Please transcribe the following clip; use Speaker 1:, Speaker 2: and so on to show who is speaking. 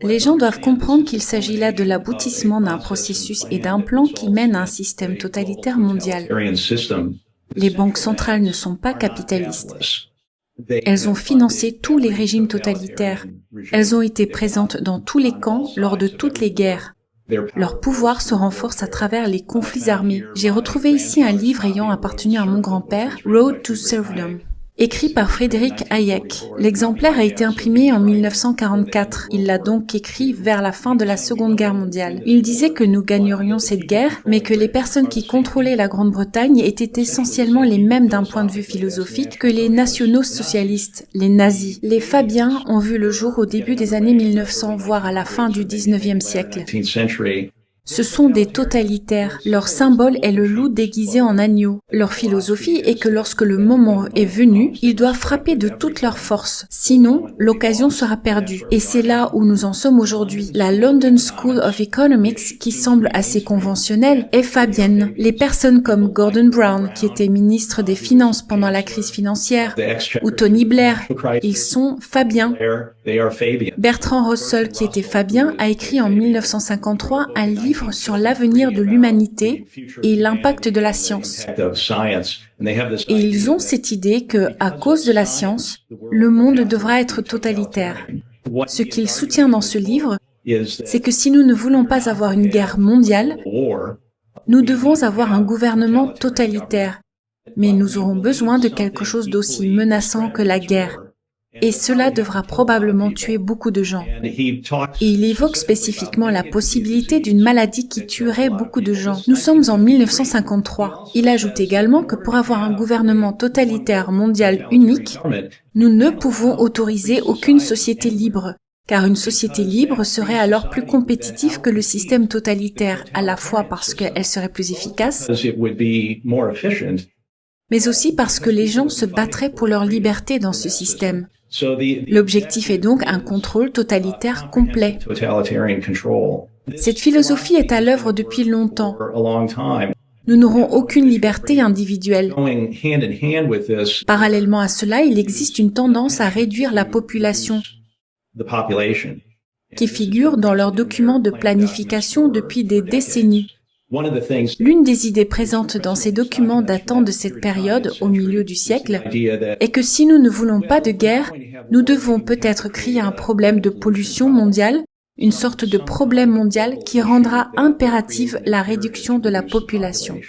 Speaker 1: Les gens doivent comprendre qu'il s'agit là de l'aboutissement d'un processus et d'un plan qui mène à un système totalitaire mondial. Les banques centrales ne sont pas capitalistes. Elles ont financé tous les régimes totalitaires. Elles ont été présentes dans tous les camps lors de toutes les guerres. Leur pouvoir se renforce à travers les conflits armés. J'ai retrouvé ici un livre ayant appartenu à mon grand-père, Road to Serfdom, écrit par Frédéric Hayek. L'exemplaire a été imprimé en 1944. Il l'a donc écrit vers la fin de la Seconde Guerre mondiale. Il disait que nous gagnerions cette guerre, mais que les personnes qui contrôlaient la Grande-Bretagne étaient essentiellement les mêmes d'un point de vue philosophique que les nationaux-socialistes, les nazis. Les Fabiens ont vu le jour au début des années 1900, voire à la fin du 19e siècle. Ce sont des totalitaires. Leur symbole est le loup déguisé en agneau. Leur philosophie est que lorsque le moment est venu, ils doivent frapper de toute leur force. Sinon, l'occasion sera perdue. Et c'est là où nous en sommes aujourd'hui. La London School of Economics, qui semble assez conventionnelle, est fabienne. Les personnes comme Gordon Brown, qui était ministre des Finances pendant la crise financière, ou Tony Blair, ils sont fabiens. Bertrand Russell, qui était fabien, a écrit en 1953 un livre sur l'avenir de l'humanité et l'impact de la science. Et ils ont cette idée que, à cause de la science, le monde devra être totalitaire. Ce qu'il soutient dans ce livre, c'est que si nous ne voulons pas avoir une guerre mondiale, nous devons avoir un gouvernement totalitaire. Mais nous aurons besoin de quelque chose d'aussi menaçant que la guerre. Et cela devra probablement tuer beaucoup de gens. Et il évoque spécifiquement la possibilité d'une maladie qui tuerait beaucoup de gens. Nous sommes en 1953. Il ajoute également que pour avoir un gouvernement totalitaire mondial unique, nous ne pouvons autoriser aucune société libre, car une société libre serait alors plus compétitive que le système totalitaire, à la fois parce qu'elle serait plus efficace, mais aussi parce que les gens se battraient pour leur liberté dans ce système. L'objectif est donc un contrôle totalitaire complet. Cette philosophie est à l'œuvre depuis longtemps. Nous n'aurons aucune liberté individuelle. Parallèlement à cela, il existe une tendance à réduire la population qui figure dans leurs documents de planification depuis des décennies. L'une des idées présentes dans ces documents datant de cette période, au milieu du siècle, est que si nous ne voulons pas de guerre, nous devons peut-être créer un problème de pollution mondiale, une sorte de problème mondial qui rendra impérative la réduction de la population.